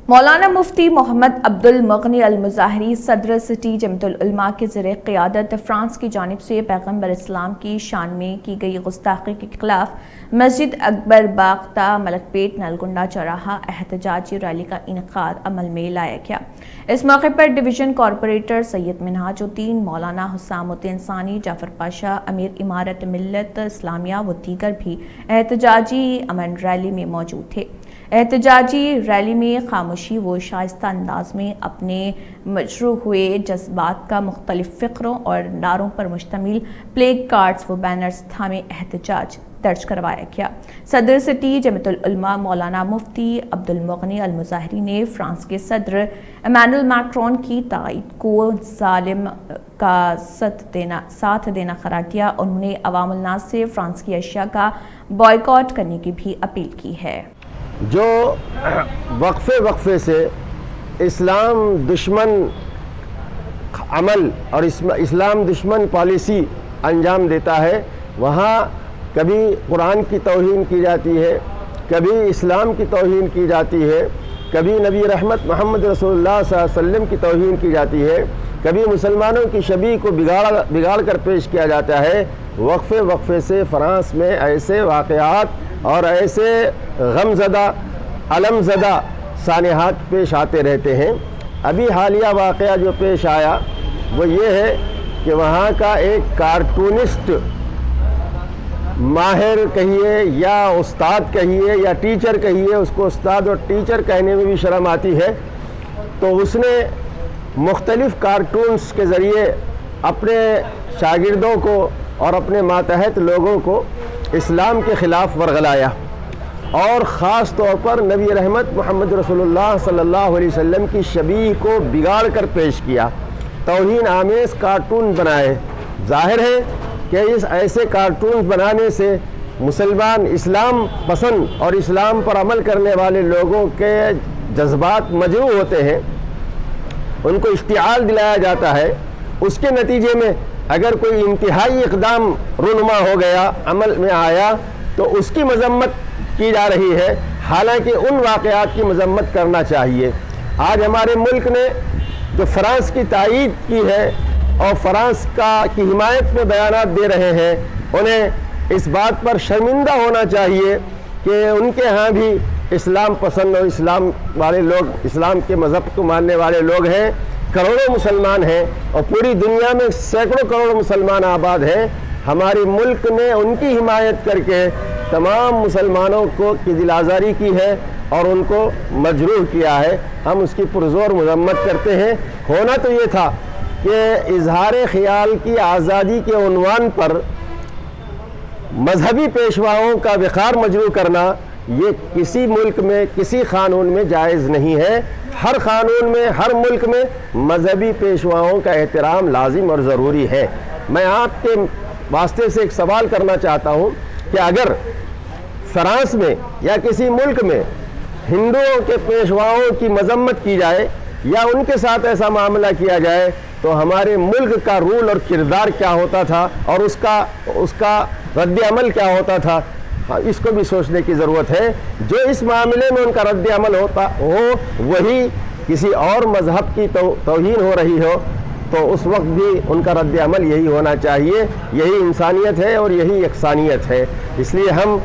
مولانا مفتی محمد عبدل مغنی المظاہری صدر سٹی جمعیت العلماء کے زیر قیادت فرانس کی جانب سے پیغمبر اسلام کی شان میں کی گئی گستاخی کے خلاف مسجد اکبر باغ تا ملک پیٹ نلگنڈا چوراہا احتجاجی ریلی کا انعقاد عمل میں لایا گیا۔ اس موقع پر ڈویژن کارپوریٹر سید منہاج الدین، مولانا حسام الدین ثانی، جعفر پاشا، امیر امارت ملت اسلامیہ و دیگر بھی احتجاجی امن ریلی میں موجود تھے۔ احتجاجی ریلی میں خاموشی و شائستہ انداز میں اپنے مجروح ہوئے جذبات کا مختلف فقروں اور نعروں پر مشتمل پلے کارڈز و بینرز تھامے احتجاج درج کروایا گیا۔ صدر سٹی جمعیت العلماء مولانا مفتی عبدالمغنی المظاہری نے فرانس کے صدر ایمانوئل میکرون کی تائید کو ظالم کا ساتھ دینا قرار دیا۔ انہوں نے عوام الناس سے فرانس کی اشیاء کا بائیکاٹ کرنے کی بھی اپیل کی ہے۔ جو وقفے سے اسلام دشمن عمل اور اسلام دشمن پالیسی انجام دیتا ہے، وہاں کبھی قرآن کی توہین کی جاتی ہے، کبھی اسلام کی توہین کی جاتی ہے، کبھی نبی رحمت محمد رسول اللہ صلی اللہ علیہ وسلم کی توہین کی جاتی ہے، کبھی مسلمانوں کی شبیہ کو بگاڑ کر پیش کیا جاتا ہے۔ وقفے سے فرانس میں ایسے واقعات اور ایسے غم زدہ علم زدہ سانحات پیش آتے رہتے ہیں۔ ابھی حالیہ واقعہ جو پیش آیا وہ یہ ہے کہ وہاں کا ایک کارٹونسٹ، ماہر کہیے یا استاد کہیے یا ٹیچر کہیے، اس کو استاد اور ٹیچر کہنے میں بھی شرم آتی ہے، تو اس نے مختلف کارٹونز کے ذریعے اپنے شاگردوں کو اور اپنے ماتحت لوگوں کو اسلام کے خلاف ورغلایا، اور خاص طور پر نبی رحمت محمد رسول اللہ صلی اللہ علیہ وسلم کی شبیہ کو بگاڑ کر پیش کیا، توہین آمیز کارٹون بنائے۔ ظاہر ہے کہ اس ایسے کارٹون بنانے سے مسلمان اسلام پسند اور اسلام پر عمل کرنے والے لوگوں کے جذبات مجروح ہوتے ہیں، ان کو اشتعال دلایا جاتا ہے۔ اس کے نتیجے میں اگر کوئی انتہائی اقدام رونما ہو گیا، عمل میں آیا، تو اس کی مذمت کی جا رہی ہے، حالانکہ ان واقعات کی مذمت کرنا چاہیے۔ آج ہمارے ملک نے جو فرانس کی تائید کی ہے اور فرانس کی حمایت میں بیانات دے رہے ہیں، انہیں اس بات پر شرمندہ ہونا چاہیے کہ ان کے ہاں بھی اسلام پسند اور اسلام والے لوگ، اسلام کے مذہب کو ماننے والے لوگ ہیں، کروڑوں مسلمان ہیں، اور پوری دنیا میں سینکڑوں کروڑ مسلمان آباد ہیں۔ ہمارے ملک نے ان کی حمایت کر کے تمام مسلمانوں کی دل آزاری کی ہے اور ان کو مجروح کیا ہے۔ ہم اس کی پرزور مذمت کرتے ہیں۔ ہونا تو یہ تھا کہ اظہار خیال کی آزادی کے عنوان پر مذہبی پیشواؤں کا وقار مجروح کرنا یہ کسی ملک میں، کسی قانون میں جائز نہیں ہے۔ ہر قانون میں، ہر ملک میں مذہبی پیشواؤں کا احترام لازم اور ضروری ہے۔ میں آپ کے واسطے سے ایک سوال کرنا چاہتا ہوں کہ اگر فرانس میں یا کسی ملک میں ہندوؤں کے پیشواؤں کی مذمت کی جائے یا ان کے ساتھ ایسا معاملہ کیا جائے تو ہمارے ملک کا رول اور کردار کیا ہوتا تھا اور اس کا رد عمل کیا ہوتا تھا، اس کو بھی سوچنے کی ضرورت ہے۔ جو اس معاملے میں ان کا رد عمل ہو وہی کسی اور مذہب کی توہین ہو رہی ہو، تو اس وقت بھی ان کا رد عمل یہی ہونا چاہیے۔ یہی انسانیت ہے اور یہی یکسانیت ہے۔ اس لیے ہم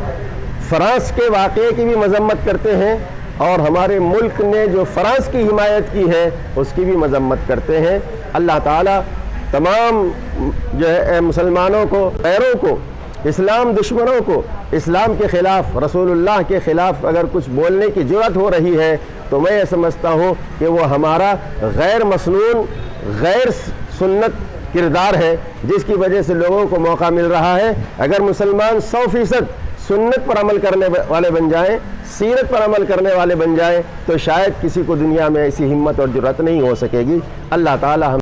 فرانس کے واقعے کی بھی مذمت کرتے ہیں اور ہمارے ملک نے جو فرانس کی حمایت کی ہے اس کی بھی مذمت کرتے ہیں۔ اللہ تعالیٰ تمام جو ہے مسلمانوں کو، غیروں کو، اسلام دشمنوں کو اسلام کے خلاف، رسول اللہ کے خلاف اگر کچھ بولنے کی جرأت ہو رہی ہے تو میں یہ سمجھتا ہوں کہ وہ ہمارا غیر مسنون، غیر سنت کردار ہے، جس کی وجہ سے لوگوں کو موقع مل رہا ہے۔ اگر مسلمان 100% سنت پر عمل کرنے والے بن جائیں، سیرت پر عمل کرنے والے بن جائیں، تو شاید کسی کو دنیا میں ایسی ہمت اور جرأت نہیں ہو سکے گی۔ اللہ تعالی ہم